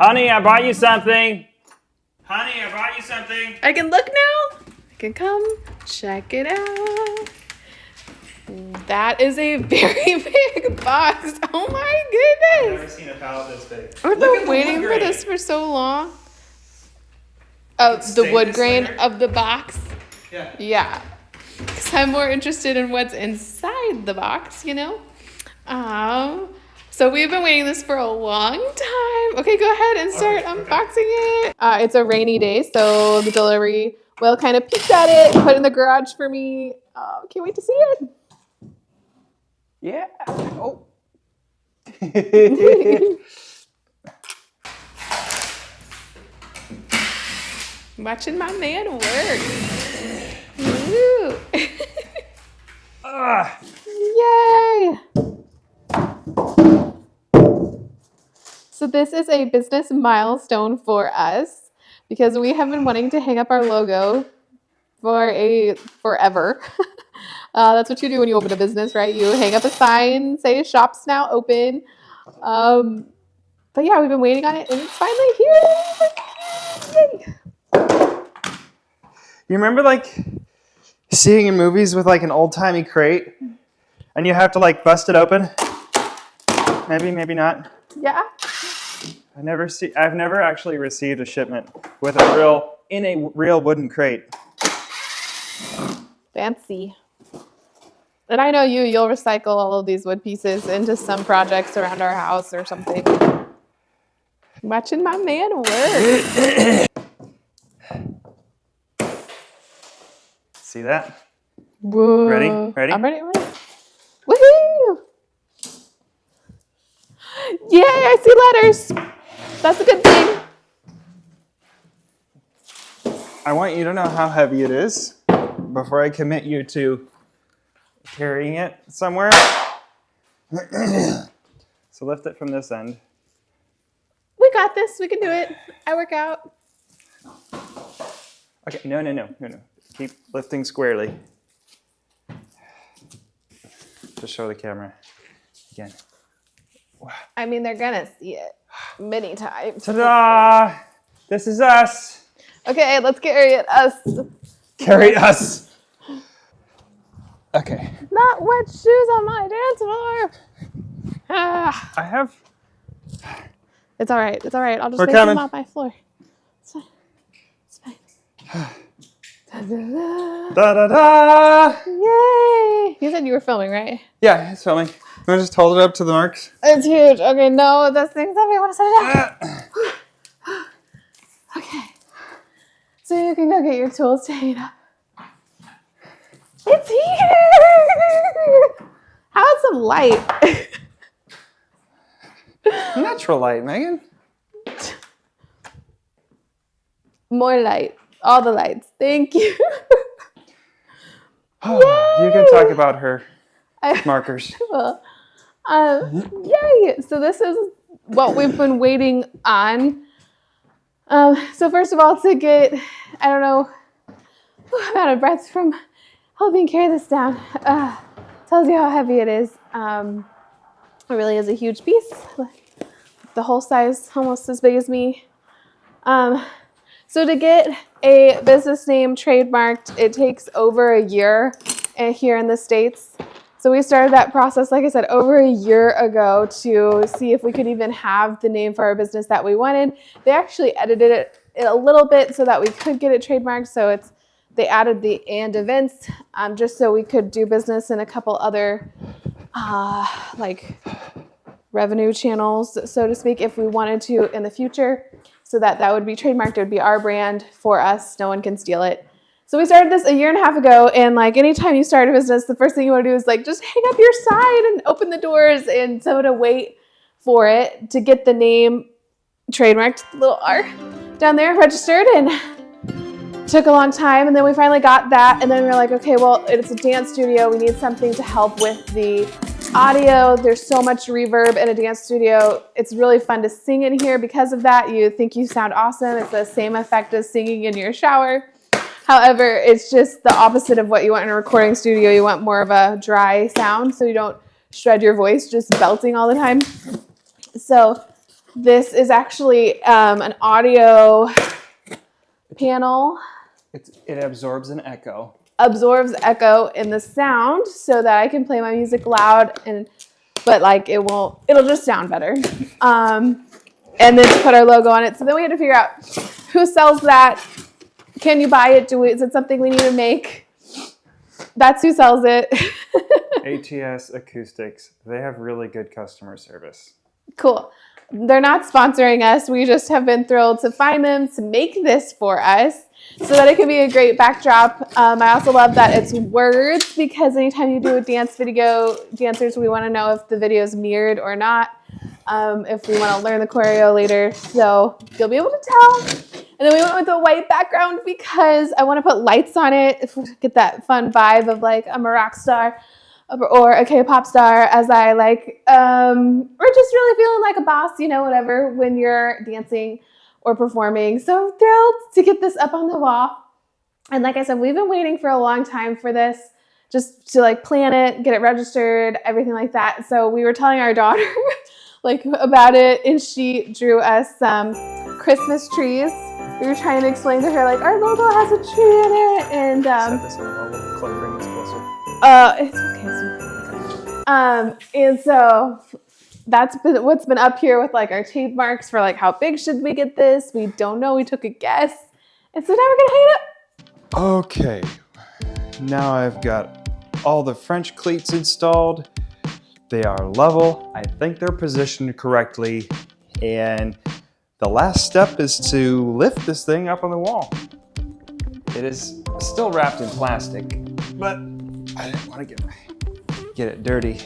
Honey, I brought you something. Honey, I brought you something. I can look now. I can come check it out. That is a very big box. Oh my I've goodness. never seen a pallet this big. I've been waiting for this for so long. Oh, the wood grain of the box? Yeah. Yeah. Because I'm more interested in what's inside the box, you know? So we've been waiting this for a long time. Okay, go ahead and start unboxing it. It's a rainy day, so the delivery Will kind of peeked at it, put it in the garage for me. Can't wait to see it. Yeah. Oh. Watching my man work. Woo. Yay! So this is a business milestone for us because we have been wanting to hang up our logo for forever. That's what you do when you open a business, right? You hang up a sign, say shop's now open. But yeah, we've been waiting on it and it's finally here. Yay. You remember like seeing in movies with like an old-timey crate and you have to like bust it open? Maybe, maybe not. Yeah. I've never actually received a shipment with a real wooden crate. Fancy. And I know you'll recycle all of these wood pieces into some projects around our house or something. Watching my man work. See that? Whoa. Ready? I'm ready. Woohoo! Yay, I see letters. That's a good thing. I want you to know how heavy it is before I commit you to carrying it somewhere. So lift it from this end. We got this. We can do it. I work out. Okay, no. Keep lifting squarely. Just show the camera again. I mean, they're gonna see it many times. Ta-da! This is us. Okay, let's carry it. Us. Carry us. Okay. Not wet shoes on my dance floor. Ah. I have. It's all right. It's all right. I'll just We're make them coming. on my floor. It's fine. It's fine. Da-da-da. Da-da-da! Yay! You said you were filming, right? Yeah, it's filming. You want to just hold it up to the marks? It's huge. Okay, no, this thing's heavy. I want to set it down. Okay. So you can go get your tools to hang it up. It's here! How about some light? Natural light, Megan. More light. All the lights. Thank you. You can talk about her markers. Well, yay! So this is what we've been waiting on. So first of all, to get, I don't know, I'm out of breath from helping carry this down. Tells you how heavy it is. It really is a huge piece. The whole size, almost as big as me. So to get a business name trademarked, it takes over a year here in the States. So we started that process, like I said, over a year ago to see if we could even have the name for our business that we wanted. They actually edited it a little bit so that we could get it trademarked. So they added the and events just so we could do business in a couple other like revenue channels, so to speak, if we wanted to in the future, so that would be trademarked. It would be our brand for us. No one can steal it. So we started this a year and a half ago, and like anytime you start a business, the first thing you want to do is like just hang up your sign and open the doors, and so to wait for it to get the name trademarked, the little R down there registered, and took a long time, and then we finally got that, and then we were like, okay, well, it's a dance studio. We need something to help with the audio. There's so much reverb in a dance studio. It's really fun to sing in here because of that. You think you sound awesome. It's the same effect as singing in your shower. However, it's just the opposite of what you want in a recording studio. You want more of a dry sound so you don't shred your voice just belting all the time. So This is actually an audio panel. It absorbs an echo. Absorbs echo in the sound so that I can play my music loud but like it'll just sound better. And then put our logo on it. So then we had to figure out who sells that. Can you buy it? Is it something we need to make? That's who sells it. ATS Acoustics. They have really good customer service. Cool. They're not sponsoring us. We just have been thrilled to find them to make this for us so that it can be a great backdrop. I also love that it's words because anytime you do a dance video, dancers, we want to know if the video is mirrored or not, if we want to learn the choreo later. So you'll be able to tell. And then we went with a white background because I want to put lights on it, get that fun vibe of like I'm a rock star or a K-pop star as I like, or just really feeling like a boss, whatever, when you're dancing or performing. So thrilled to get this up on the wall. And like I said, we've been waiting for a long time for this, just to like plan it, get it registered, everything like that. So we were telling our daughter like about it, and she drew us some Christmas trees. We were trying to explain to her like our logo has a tree in it, and Set this in a little closer, bring this closer. it's okay. And so that's been what's been up here with like our trademarks for like how big should we get this? We don't know. We took a guess, and so now we're gonna hang it up. Okay, now I've got all the French cleats installed. They are level. I think they're positioned correctly, and the last step is to lift this thing up on the wall. It is still wrapped in plastic, but I didn't want to get it dirty.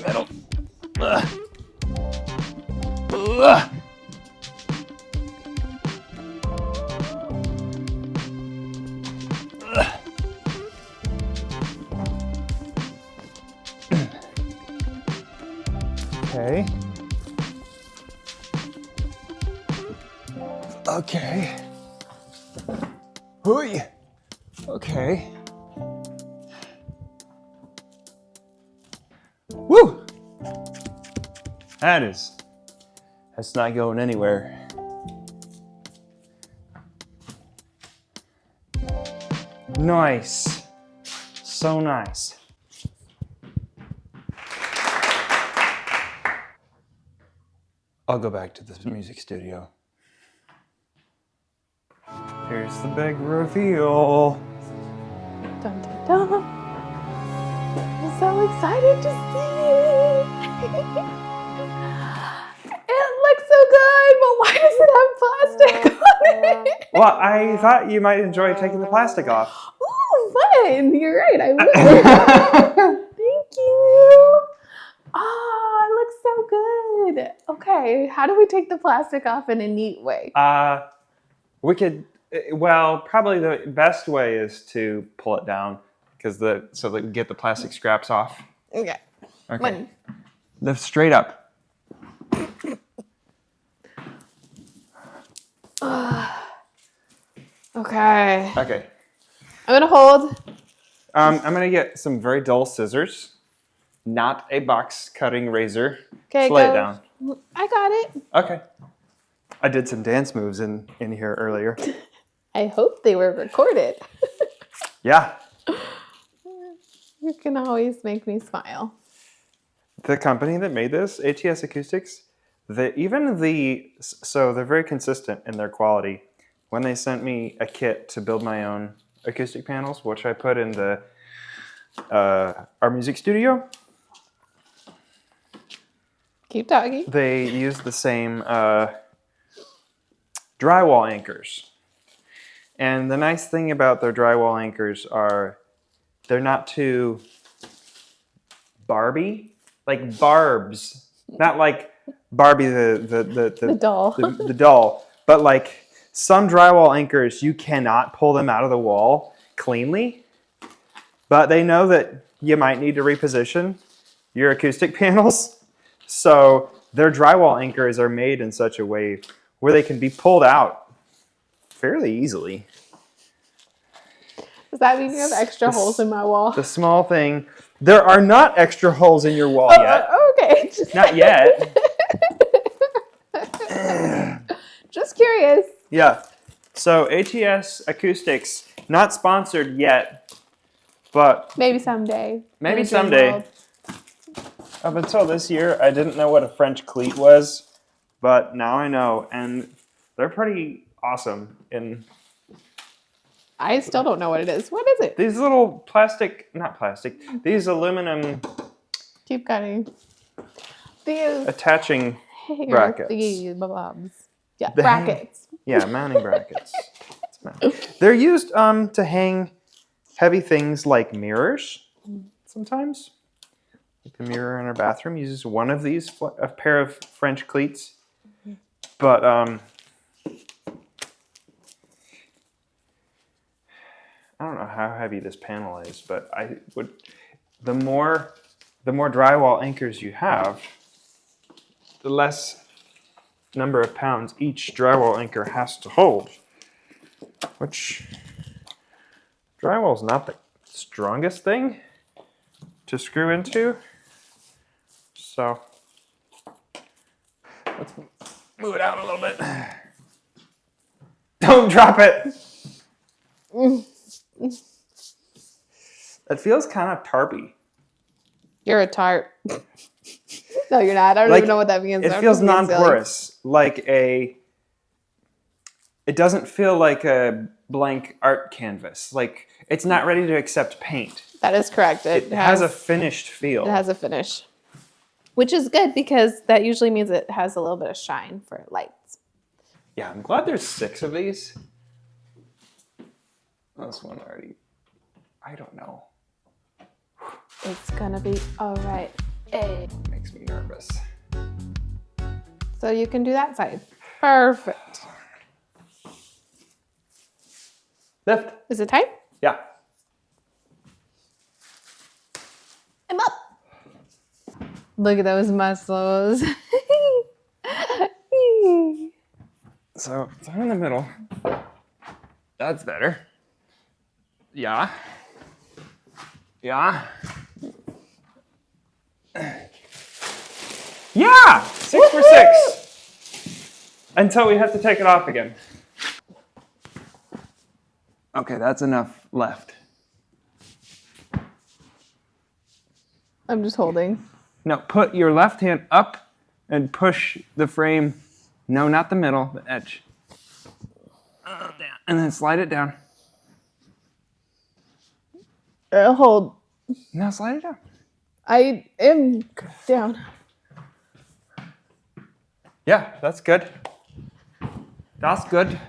Metal. Okay. Okay. Hooey. Okay. Woo! That's not going anywhere. Nice. So nice. I'll go back to the music studio. Here's the big reveal. Dun, dun, dun. I'm so excited to see it. It looks so good, but why does it have plastic on it? Well, I thought you might enjoy taking the plastic off. Ooh, fun. You're right. I will. Thank you. Oh, it looks so good. Okay, how do we take the plastic off in a neat way? We could, well, probably the best way is to pull it down so that we get the plastic scraps off. Okay. Okay. Lift straight up. Okay. Okay. I'm gonna hold. I'm gonna get some very dull scissors, not a box cutting razor. Okay, Just lay it down. I got it. Okay. I did some dance moves in here earlier. I hope they were recorded. Yeah. You can always make me smile. The company that made this, ATS Acoustics, so they're very consistent in their quality. When they sent me a kit to build my own acoustic panels, which I put in our music studio, Keep talking. they used the same drywall anchors. And the nice thing about their drywall anchors are they're not too Barbie, like barbs, not like Barbie the doll. the doll, but like some drywall anchors you cannot pull them out of the wall cleanly, but they know that you might need to reposition your acoustic panels, so their drywall anchors are made in such a way where they can be pulled out fairly easily. Does that mean you have extra holes in my wall? The small thing. There are not extra holes in your wall yet. Okay. Not yet. Just curious. Yeah. So ATS Acoustics, not sponsored yet, but maybe someday. Maybe someday. Up until this year, I didn't know what a French Cleat was, but now I know, and they're pretty awesome. I still don't know what it is. What is it? These little these aluminum. Keep cutting. These attaching brackets. Yeah, brackets. Mounting brackets. They're used to hang heavy things like mirrors sometimes. Like the mirror in our bathroom uses one of these, a pair of French cleats. But I don't know how heavy this panel is, but the more drywall anchors you have, the less number of pounds each drywall anchor has to hold. Which drywall is not the strongest thing to screw into. So let's move it out a little bit. Don't drop it. It feels kind of tarpy. You're a tart. No, you're not. I don't even know what that means. It feels non-porous, it doesn't feel like a blank art canvas. Like it's not ready to accept paint. That is correct. It has a finished feel. It has a finish, which is good because that usually means it has a little bit of shine for lights. Yeah, I'm glad there's 6 of these. This one already, I don't know. It's gonna be all right. Hey. Makes me nervous. So you can do that side. Perfect. Lift. Is it tight? Yeah. I'm up. Look at those muscles. So they're in the middle. That's better. Yeah. Yeah. Yeah! 6 for 6. Until we have to take it off again. Okay, that's enough left. I'm just holding. Now put your left hand up and push the frame. No, not the middle, the edge. Down. And then slide it down. Hold. Now slide it down. I am down. Yeah, that's good. That's good.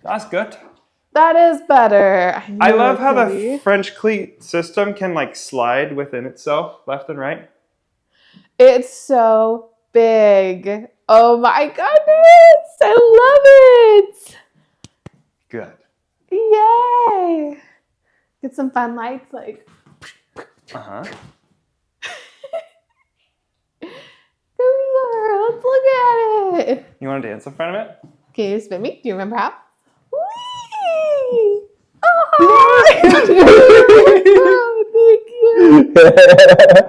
That's good. That is better. I love how the French Cleat system can like slide within itself, left and right. It's so big. Oh my goodness. I love it. Good. Yay. Get some fun lights like. Uh-huh. Let's look at it. You want to dance in front of it? Can you spin me? Do you remember how? Whee! Oh, oh, thank you.